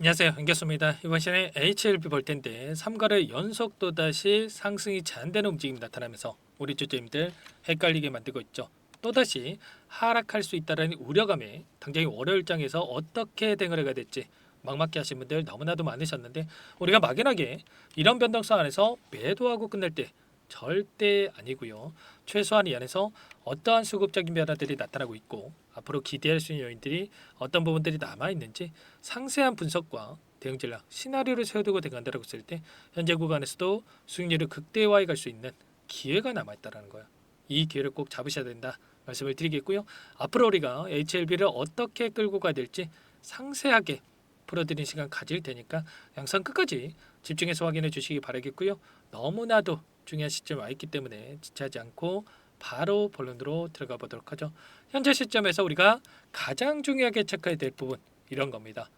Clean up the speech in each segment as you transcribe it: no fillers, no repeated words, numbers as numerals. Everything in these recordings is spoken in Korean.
안녕하세요. 반갑습니다. 이번 시간에 HLB 볼 텐데 3거래 연속 또다시 상승이 제한되는 움직임이 나타나면서 우리 주주님들 헷갈리게 만들고 있죠. 또다시 하락할 수 있다는 우려감에 당장이 월요일장에서 어떻게 대응을 해야 될지 막막해 하신 분들 너무나도 많으셨는데, 우리가 막연하게 이런 변동성 안에서 매도하고 끝낼 때 절대 아니고요. 최소한 이 안에서 어떠한 수급적인 변화들이 나타나고 있고 앞으로 기대할 수 있는 요인들이 어떤 부분들이 남아 있는지 상세한 분석과 대응 전략, 시나리오를 세워두고 대응한다고 했을 때 현재 구간에서도 수익률을 극대화해 갈 수 있는 기회가 남아 있다라는 거예요. 이 기회를 꼭 잡으셔야 된다 말씀을 드리겠고요. 앞으로 우리가 HLB를 어떻게 끌고 가야 될지 상세하게 풀어드리는 시간 가질 테니까 영상 끝까지 집중해서 확인해 주시기 바라겠고요. 너무나도 중요한 시점에 와 있기 때문에 지체하지 않고 바로 본론으로 들어가 보도록 하죠. 현재 시점에서 우리가 가장 중요하게 체크해야 될 부분 이런 겁니다.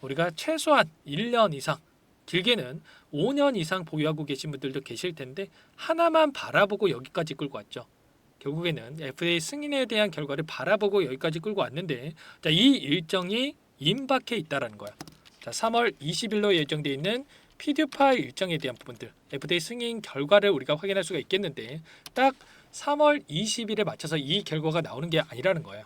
우리가 최소한 1년 이상, 길게는 5년 이상 보유하고 계신 분들도 계실 텐데 하나만 바라보고 여기까지 끌고 왔죠. 결국에는 FDA 승인에 대한 결과를 바라보고 여기까지 끌고 왔는데, 자, 이 일정이 임박해 있다라는 거야. 자, 3월 20일로 예정되어 있는 PDUFA 일정에 대한 부분들, FDA 승인 결과를 우리가 확인할 수가 있겠는데 딱 3월 20일에 맞춰서 이 결과가 나오는 게 아니라는 거예요.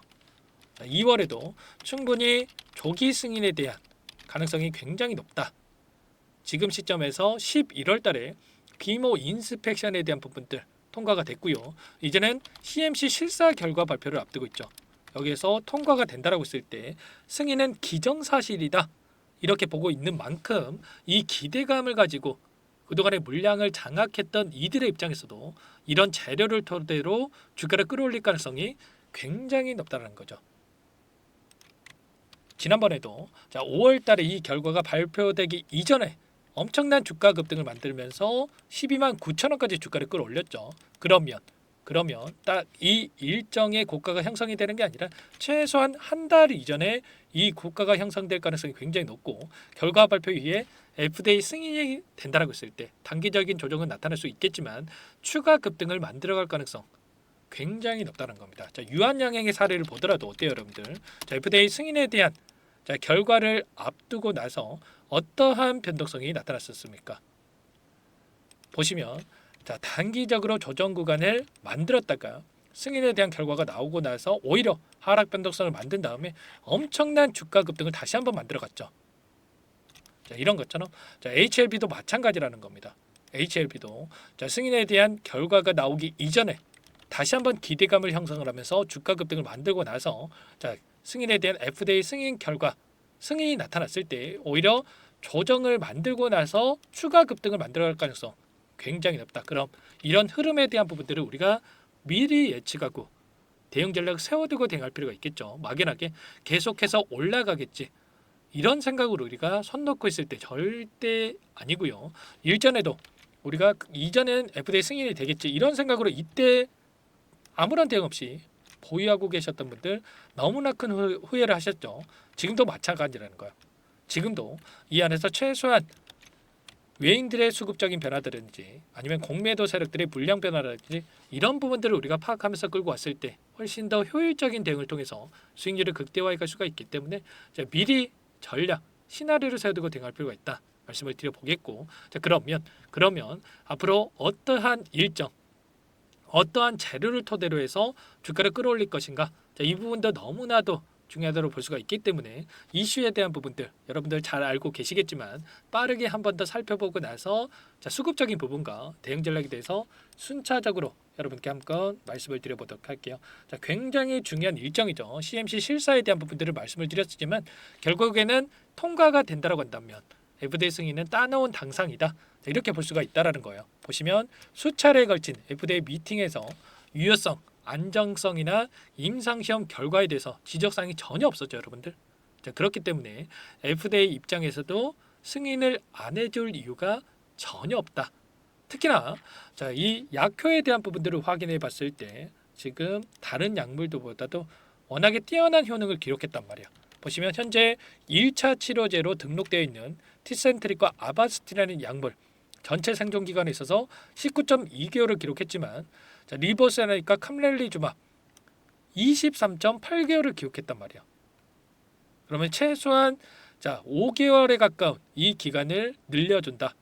2월에도 충분히 조기 승인에 대한 가능성이 굉장히 높다. 지금 시점에서 11월 달에 비모 인스펙션에 대한 부분들 통과가 됐고요. 이제는 CMC 실사 결과 발표를 앞두고 있죠. 여기에서 통과가 된다라고 했을 때 승인은 기정사실이다, 이렇게 보고 있는 만큼 이 기대감을 가지고 그동안의 물량을 장악했던 이들의 입장에서도 이런 재료를 토대로 주가를 끌어올릴 가능성이 굉장히 높다는 거죠. 지난번에도 5월 달에 이 결과가 발표되기 이전에 엄청난 주가 급등을 만들면서 12만 9천 원까지 주가를 끌어올렸죠. 그러면 딱 이 일정의 고가가 형성이 되는 게 아니라 최소한 한 달 이전에 이 고가가 형성될 가능성이 굉장히 높고, 결과 발표 이후에 FDA 승인이 된다라고 했을 때 단기적인 조정은 나타날 수 있겠지만 추가 급등을 만들어갈 가능성 굉장히 높다는 겁니다. 자, 유한양행의 사례를 보더라도 어때요, 여러분들? 자, FDA 승인에 대한 결과를 앞두고 나서 어떠한 변동성이 나타났었습니까? 보시면, 자, 단기적으로 조정 구간을 만들었다가 승인에 대한 결과가 나오고 나서 오히려 하락 변동성을 만든 다음에 엄청난 주가 급등을 다시 한번 만들어갔죠. 자, 이런 것처럼 HLB도 마찬가지라는 겁니다. HLB도 승인에 대한 결과가 나오기 이전에 다시 한번 기대감을 형성을 하면서 주가 급등을 만들고 나서 승인에 대한 FDA 승인 결과, 승인이 나타났을 때 오히려 조정을 만들고 나서 추가 급등을 만들어갈 가능성 굉장히 높다. 그럼 이런 흐름에 대한 부분들을 우리가 미리 예측하고 대응 전략을 세워두고 대응할 필요가 있겠죠. 막연하게 계속해서 올라가겠지, 이런 생각으로 우리가 손 놓고 있을 때 절대 아니고요. 일전에도 우리가 이전엔 FDA 승인이 되겠지, 이런 생각으로 이때 아무런 대응 없이 보유하고 계셨던 분들 너무나 큰 후회를 하셨죠. 지금도 마찬가지라는 거예요. 지금도 이 안에서 최소한 외인들의 수급적인 변화들인지 아니면 공매도 세력들의 물량 변화라든지 이런 부분들을 우리가 파악하면서 끌고 왔을 때 훨씬 더 효율적인 대응을 통해서 수익률을 극대화해 갈 수가 있기 때문에 미리 전략, 시나리오를 세워두고 대응할 필요가 있다 말씀을 드려보겠고, 그러면 앞으로 어떠한 일정, 어떠한 재료를 토대로 해서 주가를 끌어올릴 것인가, 이 부분도 너무나도 중요하다고 볼 수가 있기 때문에 이슈에 대한 부분들 여러분들 잘 알고 계시겠지만 빠르게 한 번 더 살펴보고 나서 수급적인 부분과 대응 전략에 대해서 순차적으로 여러분께 한번 말씀을 드려보도록 할게요. 굉장히 중요한 일정이죠. CMC 실사에 대한 부분들을 말씀을 드렸지만 결국에는 통과가 된다고 한다면 FDA 승인은 따놓은 당상이다, 이렇게 볼 수가 있다라는 거예요. 보시면 수차례에 걸친 FDA 미팅에서 유효성, 안정성이나 임상시험 결과에 대해서 지적사항이 전혀 없었죠, 여러분들. 그렇기 때문에 FDA 입장에서도 승인을 안 해줄 이유가 전혀 없다. 특히나 이 약효에 대한 부분들을 확인해 봤을 때 지금 다른 약물들보다도 워낙에 뛰어난 효능을 기록했단 말이에요. 보시면 현재 1차 치료제로 등록되어 있는 티센트릭과 아바스틴이라는 약물 전체 생존 기간에 있어서 19.2개월을 기록했지만 리보세라니까 캄렐리주맙 23.8개월을 기록했단 말이야. 그러면 최소한 자, 5개월에 가까운 이 기간을 늘려준다.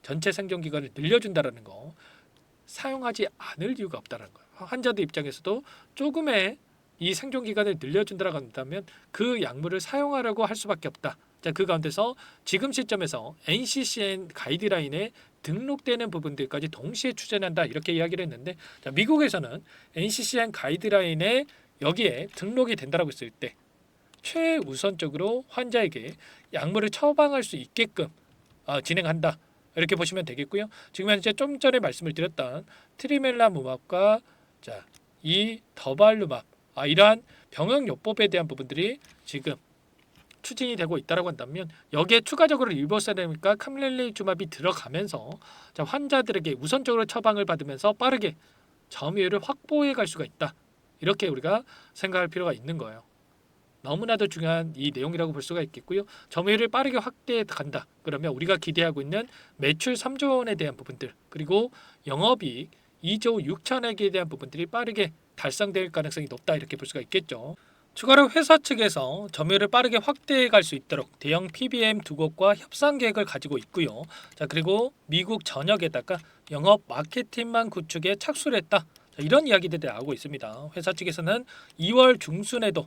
전체 생존 기간을 늘려준다라는 거. 사용하지 않을 이유가 없다는 거예요. 환자들 입장에서도 조금의 이 생존 기간을 늘려준다라고 한다면 그 약물을 사용하려고 할 수밖에 없다. 자, 그 가운데서 지금 시점에서 NCCN 가이드라인에 등록되는 부분들까지 동시에 추진한다 이렇게 이야기를 했는데, 자, 미국에서는 NCCN 가이드라인에 여기에 등록이 된다라고 했을 때 최우선적으로 환자에게 약물을 처방할 수 있게끔 진행한다. 이렇게 보시면 되겠고요. 지금 현재 좀 전에 말씀을 드렸던 트리멜라무맙과 이 더발루맙 이러한 병역요법에 대한 부분들이 지금 추진이 되고 있다고 한다면 여기에 추가적으로 리보세램과 캄렐리주맙이 들어가면서 환자들에게 우선적으로 처방을 받으면서 빠르게 점유율을 확보해 갈 수가 있다. 이렇게 우리가 생각할 필요가 있는 거예요. 너무나도 중요한 이 내용이라고 볼 수가 있겠고요. 점유율을 빠르게 확대해 간다. 그러면 우리가 기대하고 있는 매출 3조 원에 대한 부분들, 그리고 영업이익 2조 6천억에 대한 부분들이 빠르게 달성될 가능성이 높다 이렇게 볼 수가 있겠죠. 추가로 회사 측에서 점유율을 빠르게 확대해 갈 수 있도록 대형 PBM 2곳과 협상 계획을 가지고 있고요. 자, 그리고 미국 전역에다가 영업 마케팅망 구축에 착수를 했다. 이런 이야기들이 나오고 있습니다. 회사 측에서는 2월 중순에도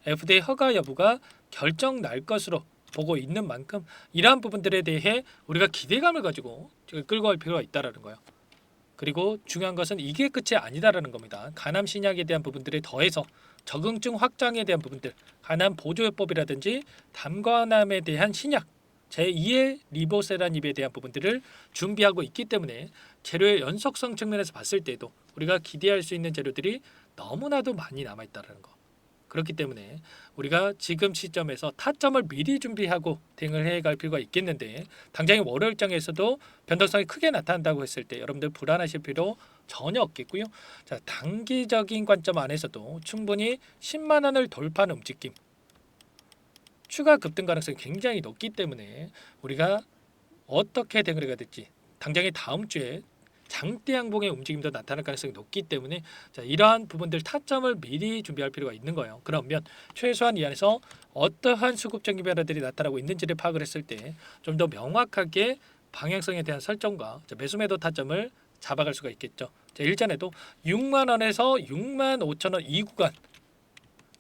FDA 허가 여부가 결정 날 것으로 보고 있는 만큼 이러한 부분들에 대해 우리가 기대감을 가지고 끌고 갈 필요가 있다라는 거예요. 그리고 중요한 것은 이게 끝이 아니다라는 겁니다. 간암 신약에 대한 부분들에 더해서 적응증 확장에 대한 부분들, 간암 보조요법이라든지 담관암에 대한 신약, 제2의 리보세라닙에 대한 부분들을 준비하고 있기 때문에 재료의 연속성 측면에서 봤을 때도 우리가 기대할 수 있는 재료들이 너무나도 많이 남아있다는 거. 그렇기 때문에 우리가 지금 시점에서 타점을 미리 준비하고 대응을 해갈 필요가 있겠는데, 당장의 월요일장에서도 변동성이 크게 나타난다고 했을 때 여러분들 불안하실 필요 전혀 없겠고요. 자, 단기적인 관점 안에서도 충분히 10만 원을 돌파하는 움직임, 추가 급등 가능성이 굉장히 높기 때문에 우리가 어떻게 대응을 해야 될지, 당장의 다음 주에 장대 양봉의 움직임도 나타날 가능성이 높기 때문에 이러한 부분들 타점을 미리 준비할 필요가 있는 거예요. 그러면 최소한 이 안에서 어떠한 수급적인 변화들이 나타나고 있는지를 파악을 했을 때 좀 더 명확하게 방향성에 대한 설정과 매수 매도 타점을 잡아갈 수가 있겠죠. 일전에도 6만 원에서 6만 5천 원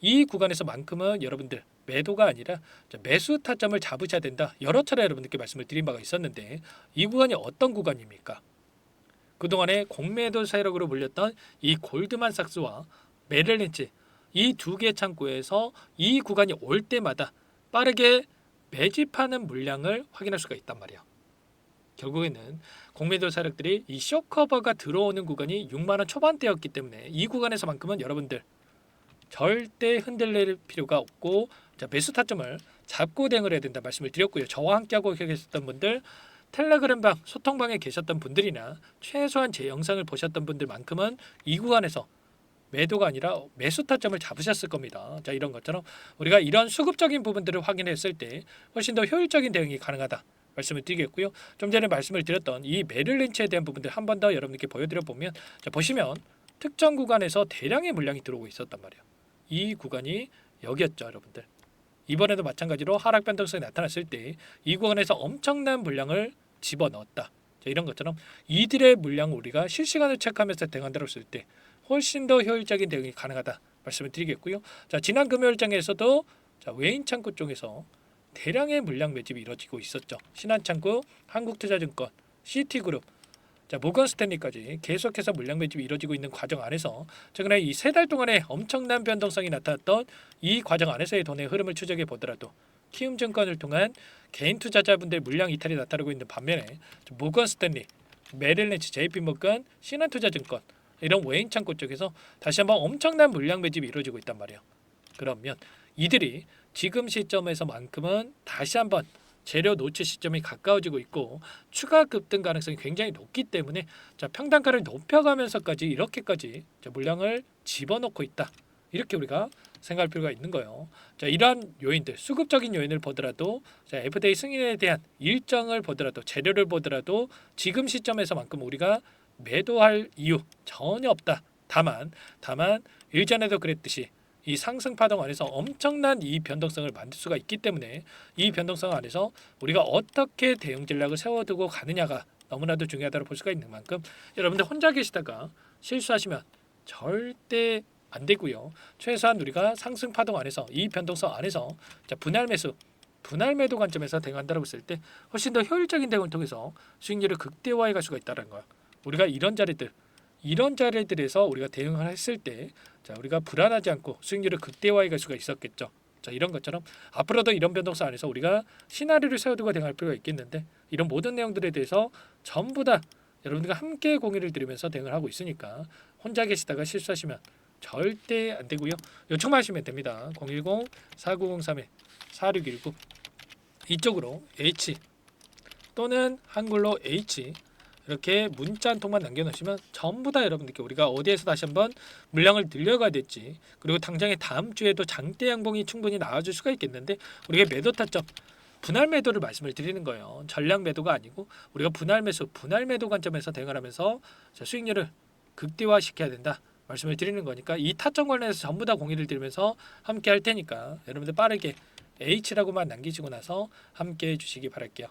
이 구간에서만큼은 여러분들 매도가 아니라 매수 타점을 잡으셔야 된다. 여러 차례 여러분들께 말씀을 드린 바가 있었는데, 이 구간이 어떤 구간입니까? 그동안에 공매도 세력으로 몰렸던 이 골드만삭스와 메릴린치, 이 두 개 창구에서 이 구간이 올 때마다 빠르게 매집하는 물량을 확인할 수가 있단 말이에요. 결국에는 공매도 세력들이 이 쇼커버가 들어오는 구간이 6만 원 초반대였기 때문에 이 구간에서만큼은 여러분들 절대 흔들릴 필요가 없고 매수 타점을 잡고 대응을 해야 된다 말씀을 드렸고요. 저와 함께하고 계셨던 분들, 텔레그램방 소통방에 계셨던 분들이나 최소한 제 영상을 보셨던 분들만큼은 이 구간에서 매도가 아니라 매수 타점을 잡으셨을 겁니다. 자, 이런 것처럼 우리가 이런 수급적인 부분들을 확인했을 때 훨씬 더 효율적인 대응이 가능하다 말씀을 드리겠고요. 좀 전에 말씀을 드렸던 이 메릴린치에 대한 부분들 한 번 더 여러분들께 보여드려 보면, 보시면 특정 구간에서 대량의 물량이 들어오고 있었단 말이에요. 이 구간이 여기였죠, 여러분들. 이번에도 마찬가지로 하락 변동성이 나타났을 때 이 구간에서 엄청난 물량을 집어넣었다. 자, 이런 것처럼 이들의 물량을 우리가 실시간으로 체크하면서 대응한다고 했을 때 훨씬 더 효율적인 대응이 가능하다 말씀을 드리겠고요. 자, 지난 금요일장에서도 외인 창구 쪽에서 대량의 물량 매집이 이루어지고 있었죠. 신한창구, 한국투자증권, 시티그룹, 모건 스탠리까지 계속해서 물량 매집이 이루어지고 있는 과정 안에서 최근에 이 세 달 동안에 엄청난 변동성이 나타났던 이 과정 안에서의 돈의 흐름을 추적해 보더라도 키움증권을 통한 개인 투자자분들 물량 이탈이 나타나고 있는 반면에 모건 스탠리, 메릴린치, JP모건, 신한투자증권 이런 외인 창구 쪽에서 다시 한번 엄청난 물량 매집이 이루어지고 있단 말이에요. 그러면 이들이 지금 시점에서만큼은 다시 한번 재료 노출 시점이 가까워지고 있고 추가 급등 가능성이 굉장히 높기 때문에 평단가를 높여가면서까지 이렇게까지 물량을 집어넣고 있다. 이렇게 우리가 생각할 필요가 있는 거예요. 이러한 요인들, 수급적인 요인을 보더라도 FDA 승인에 대한 일정을 보더라도 재료를 보더라도 지금 시점에서만큼 우리가 매도할 이유 전혀 없다. 다만 일전에도 그랬듯이 이 상승 파동 안에서 엄청난 이 변동성을 만들 수가 있기 때문에 이 변동성 안에서 우리가 어떻게 대응 전략을 세워두고 가느냐가 너무나도 중요하다고 볼 수가 있는 만큼 여러분들 혼자 계시다가 실수하시면 절대 안 되고요. 최소한 우리가 상승 파동 안에서 이 변동성 안에서 분할 매수, 분할 매도 관점에서 대응한다고 했을 때 훨씬 더 효율적인 대응을 통해서 수익률을 극대화해 갈 수가 있다는 거야. 우리가 이런 자리들에서 우리가 대응을 했을 때 우리가 불안하지 않고 수익률을 극대화해 갈 수가 있었겠죠. 이런 것처럼 앞으로도 이런 변동성 안에서 우리가 시나리오를 세워두고 대응할 필요가 있겠는데 이런 모든 내용들에 대해서 전부 다 여러분들과 함께 공유를 드리면서 대응을 하고 있으니까 혼자 계시다가 실수하시면 절대 안 되고요. 요청만 하시면 됩니다. 010-4903-4619 이쪽으로 H 또는 한글로 H 이렇게 문자 한 통만 남겨놓으시면 전부 다 여러분들께 우리가 어디에서 다시 한번 물량을 늘려가야 될지 그리고 당장에 다음 주에도 장대 양봉이 충분히 나와줄 수가 있겠는데 우리가 매도 타점 분할 매도를 말씀을 드리는 거예요. 전량 매도가 아니고 우리가 분할 매수, 분할 매도 관점에서 대응을 하면서 수익률을 극대화시켜야 된다 말씀을 드리는 거니까 이 타점 관련해서 전부 다 공유를 드리면서 함께 할 테니까 여러분들 빠르게 H라고만 남기시고 나서 함께 해주시기 바랄게요.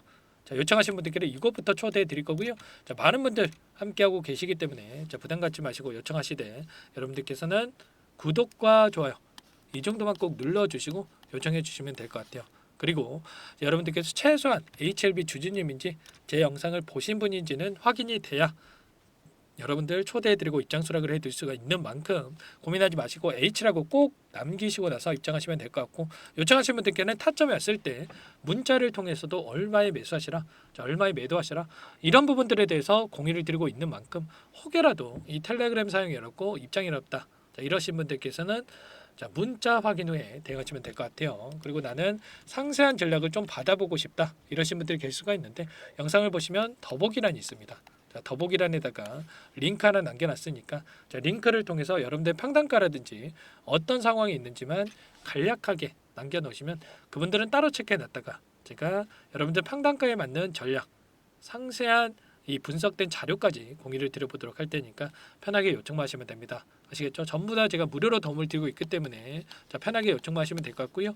요청하신 분들께는 이것부터 초대해 드릴 거고요. 많은 분들 함께하고 계시기 때문에 부담 갖지 마시고 요청하시되 여러분들께서는 구독과 좋아요 이 정도만 꼭 눌러주시고 요청해 주시면 될 것 같아요. 그리고 여러분들께서 최소한 HLB 주주님인지 제 영상을 보신 분인지는 확인이 돼야 여러분들 초대해드리고 입장 수락을 해드릴 수가 있는 만큼 고민하지 마시고 H라고 꼭 남기시고 나서 입장하시면 될 것 같고 요청하신 분들께는 타점이 왔을 때 문자를 통해서도 얼마에 매수하시라 얼마에 매도하시라 이런 부분들에 대해서 공유를 드리고 있는 만큼 혹여라도 이 텔레그램 사용이 어렵고 입장이 어렵다 이러신 분들께서는 문자 확인 후에 대응하시면 될 것 같아요. 그리고 나는 상세한 전략을 좀 받아보고 싶다 이러신 분들이 계실 수가 있는데 영상을 보시면 더보기란이 있습니다. 더보기란에다가 링크 하나 남겨놨으니까 링크를 통해서 여러분들 평단가라든지 어떤 상황이 있는지만 간략하게 남겨놓으시면 그분들은 따로 체크해놨다가 제가 여러분들 평단가에 맞는 전략 상세한 이 분석된 자료까지 공유를 드려보도록 할 테니까 편하게 요청만 하시면 됩니다. 아시겠죠? 전부 다 제가 무료로 도움을 드리고 있기 때문에 편하게 요청만 하시면 될 것 같고요.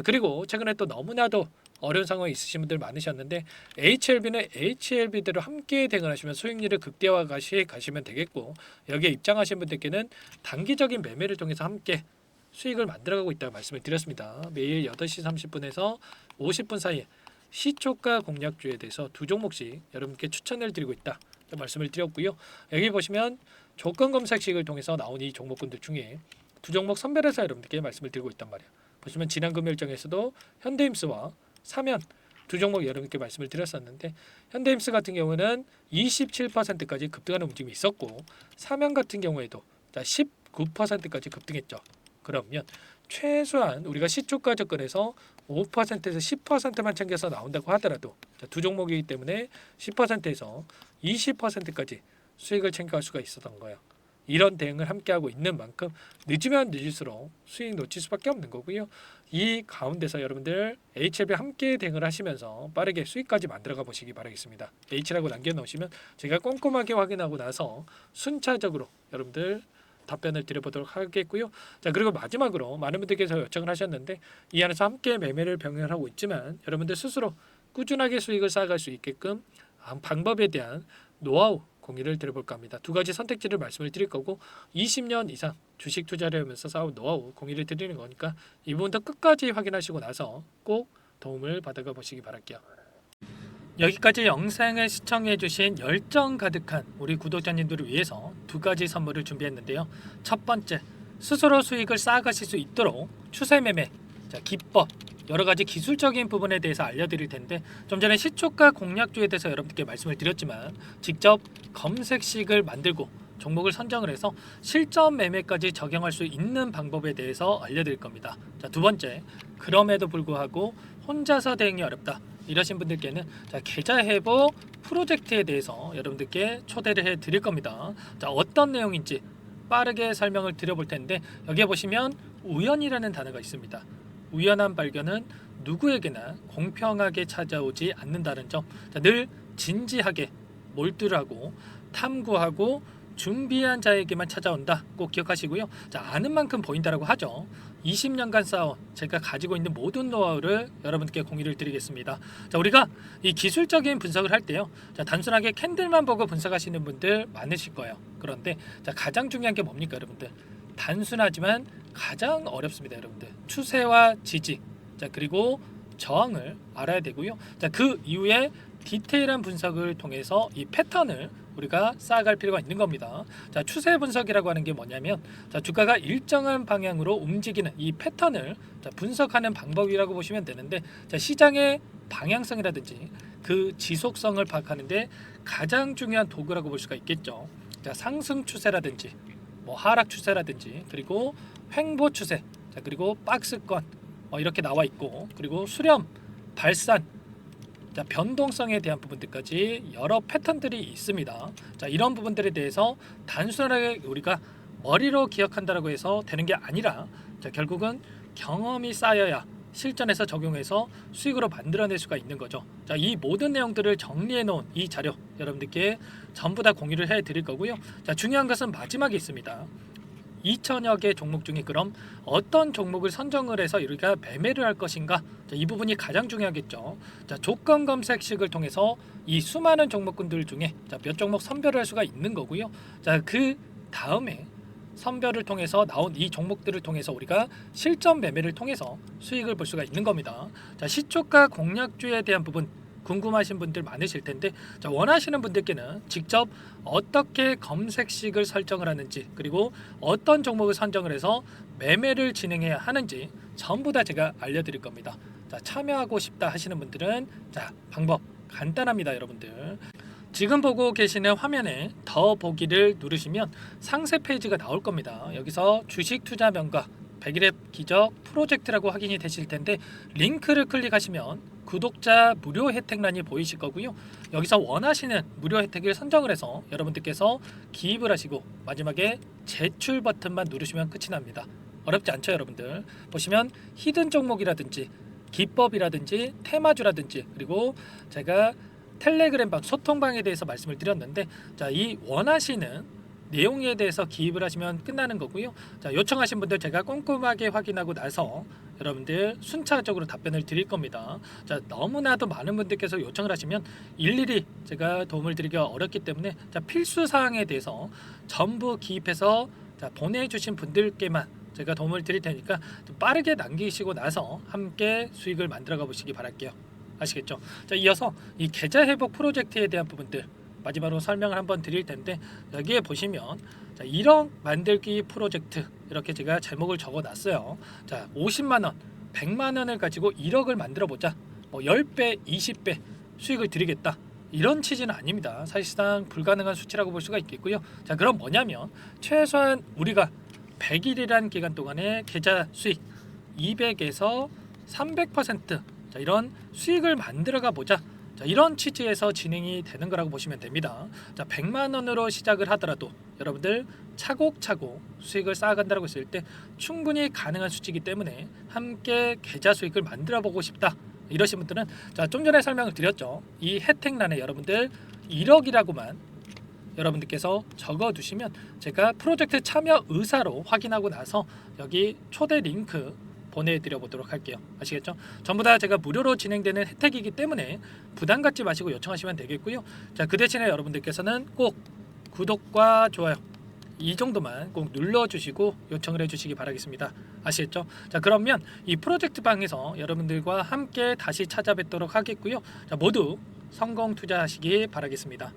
그리고 최근에 또 너무나도 어려운 상황이 있으신 분들 많으셨는데 HLB는 HLB대로 함께 대응하시면 수익률을 극대화 가시면 되겠고 여기에 입장하신 분들께는 단기적인 매매를 통해서 함께 수익을 만들어가고 있다고 말씀을 드렸습니다. 매일 8시 30분에서 50분 사이에 시초가 공략주에 대해서 두 종목씩 여러분께 추천을 드리고 있다 말씀을 드렸고요. 여기 보시면 조건 검색식을 통해서 나온 이 종목군들 중에 두 종목 선별해서 여러분께 말씀을 드리고 있단 말이에요. 보시면 지난 금요일장에서도 현대임스와 사면 두 종목 여러분께 말씀을 드렸었는데 현대임스 같은 경우는 27%까지 급등하는 움직임이 있었고 사면 같은 경우에도 19%까지 급등했죠. 그러면 최소한 우리가 시초가 접근해서 5%에서 10%만 챙겨서 나온다고 하더라도 두 종목이기 때문에 10%에서 20%까지 수익을 챙겨갈 수가 있었던 거예요. 이런 대응을 함께하고 있는 만큼 늦으면 늦을수록 수익 놓칠 수밖에 없는 거고요. 이 가운데서 여러분들 HLB 함께 대응을 하시면서 빠르게 수익까지 만들어가 보시기 바라겠습니다. H라고 남겨놓으시면 제가 꼼꼼하게 확인하고 나서 순차적으로 여러분들 답변을 드려보도록 하겠고요. 그리고 마지막으로 많은 분들께서 요청을 하셨는데 이 안에서 함께 매매를 병행하고 있지만 여러분들 스스로 꾸준하게 수익을 쌓아갈 수 있게끔 방법에 대한 노하우 공유를 드려볼까 합니다. 두 가지 선택지를 말씀을 드릴 거고 20년 이상 주식 투자를 하면서 쌓은 노하우 공유를 드리는 거니까 이 부분도 끝까지 확인하시고 나서 꼭 도움을 받아가 보시기 바랄게요. 여기까지 영상을 시청해주신 열정 가득한 우리 구독자님들을 위해서 두 가지 선물을 준비했는데요. 첫 번째, 스스로 수익을 쌓아가실 수 있도록 추세 매매 기법 여러 가지 기술적인 부분에 대해서 알려드릴 텐데 좀 전에 시초가 공략주에 대해서 여러분들께 말씀을 드렸지만 직접 검색식을 만들고 종목을 선정을 해서 실전 매매까지 적용할 수 있는 방법에 대해서 알려드릴 겁니다. 두 번째, 그럼에도 불구하고 혼자서 대응이 어렵다 이러신 분들께는 계좌 회복 프로젝트에 대해서 여러분들께 초대를 해 드릴 겁니다. 어떤 내용인지 빠르게 설명을 드려볼 텐데 여기에 보시면 우연이라는 단어가 있습니다. 우연한 발견은 누구에게나 공평하게 찾아오지 않는다는 점, 늘 진지하게 몰두를 하고 탐구하고 준비한 자에게만 찾아온다. 꼭 기억하시고요. 자, 아는 만큼 보인다라고 하죠. 20년간 쌓아온 제가 가지고 있는 모든 노하우를 여러분께 공유를 드리겠습니다. 자, 우리가 이 기술적인 분석을 할 때요. 자, 단순하게 캔들만 보고 분석하시는 분들 많으실 거예요. 그런데 자, 가장 중요한 게 뭡니까, 여러분들? 단순하지만 가장 어렵습니다, 여러분들. 추세와 지지, 자, 그리고 저항을 알아야 되고요. 자, 그 이후에 디테일한 분석을 통해서 이 패턴을 우리가 쌓아갈 필요가 있는 겁니다. 자, 추세 분석이라고 하는 게 뭐냐면, 자, 주가가 일정한 방향으로 움직이는 이 패턴을 자, 분석하는 방법이라고 보시면 되는데, 자, 시장의 방향성이라든지 그 지속성을 파악하는데 가장 중요한 도구라고 볼 수가 있겠죠. 자, 상승 추세라든지 뭐 하락 추세라든지 그리고 횡보 추세, 자, 그리고 박스권 이렇게 나와 있고, 그리고 수렴, 발산, 자, 변동성에 대한 부분들까지 여러 패턴들이 있습니다. 자, 이런 부분들에 대해서 단순하게 우리가 머리로 기억한다라고 해서 되는 게 아니라, 자, 결국은 경험이 쌓여야 실전에서 적용해서 수익으로 만들어낼 수가 있는 거죠. 자, 이 모든 내용들을 정리해 놓은 이 자료 여러분들께 전부 다 공유를 해 드릴 거고요. 자, 중요한 것은 마지막에 있습니다. 2천여 개 종목 중에 그럼 어떤 종목을 선정을 해서 우리가 매매를 할 것인가? 자, 이 부분이 가장 중요하겠죠. 자, 조건 검색식을 통해서 이 수많은 종목군들 중에 자, 몇 종목 선별을 할 수가 있는 거고요. 자, 그 다음에 선별을 통해서 나온 이 종목들을 통해서 우리가 실전 매매를 통해서 수익을 볼 수가 있는 겁니다. 자, 시초가 공략주에 대한 부분 궁금하신 분들 많으실 텐데, 자, 원하시는 분들께는 직접 어떻게 검색식을 설정을 하는지, 그리고 어떤 종목을 선정을 해서 매매를 진행해야 하는지 전부 다 제가 알려드릴 겁니다. 자, 참여하고 싶다 하시는 분들은 자, 방법 간단합니다, 여러분들. 지금 보고 계시는 화면에 더 보기를 누르시면 상세 페이지가 나올 겁니다. 여기서 주식 투자 명가 100일의 기적 프로젝트라고 확인이 되실 텐데, 링크를 클릭하시면 구독자 무료 혜택란이 보이실 거고요. 여기서 원하시는 무료 혜택을 선정을 해서 여러분들께서 기입을 하시고 마지막에 제출 버튼만 누르시면 끝이 납니다. 어렵지 않죠, 여러분들? 보시면 히든 종목이라든지 기법이라든지 테마주라든지, 그리고 제가 텔레그램방 소통방에 대해서 말씀을 드렸는데, 자, 이 원하시는 내용에 대해서 기입을 하시면 끝나는 거고요. 자, 요청하신 분들 제가 꼼꼼하게 확인하고 나서 여러분들 순차적으로 답변을 드릴 겁니다. 자, 너무나도 많은 분들께서 요청을 하시면 일일이 제가 도움을 드리기가 어렵기 때문에, 자, 필수 사항에 대해서 전부 기입해서 자, 보내주신 분들께만 제가 도움을 드릴 테니까 좀 빠르게 남기시고 나서 함께 수익을 만들어가 보시기 바랄게요. 아시겠죠? 자, 이어서 이 계좌 회복 프로젝트에 대한 부분들 마지막으로 설명을 한번 드릴 텐데, 여기에 보시면 자, 1억 만들기 프로젝트 이렇게 제가 제목을 적어 놨어요. 자, 50만 원, 100만 원을 가지고 1억을 만들어 보자. 뭐 10배, 20배 수익을 드리겠다. 이런 취지는 아닙니다. 사실상 불가능한 수치라고 볼 수가 있겠고요. 자, 그럼 뭐냐면 최소한 우리가 100일이란 기간 동안에 계좌 수익 200에서 300% 자, 이런 수익을 만들어가 보자. 자, 이런 취지에서 진행이 되는 거라고 보시면 됩니다. 자, 100만 원으로 시작을 하더라도 여러분들 차곡차곡 수익을 쌓아간다고 했을 때 충분히 가능한 수치이기 때문에 함께 계좌 수익을 만들어 보고 싶다 이러신 분들은, 자, 좀 전에 설명을 드렸죠. 이 혜택란에 여러분들 1억이라고만 여러분들께서 적어 두시면 제가 프로젝트 참여 의사로 확인하고 나서 여기 초대 링크 보내드려 보도록 할게요. 아시겠죠? 전부 다 제가 무료로 진행되는 혜택이기 때문에 부담 갖지 마시고 요청하시면 되겠고요. 자, 그 대신에 여러분들께서는 꼭 구독과 좋아요 이 정도만 꼭 눌러주시고 요청을 해주시기 바라겠습니다. 아시겠죠? 자, 그러면 이 프로젝트 방에서 여러분들과 함께 다시 찾아뵙도록 하겠고요. 자, 모두 성공 투자하시기 바라겠습니다.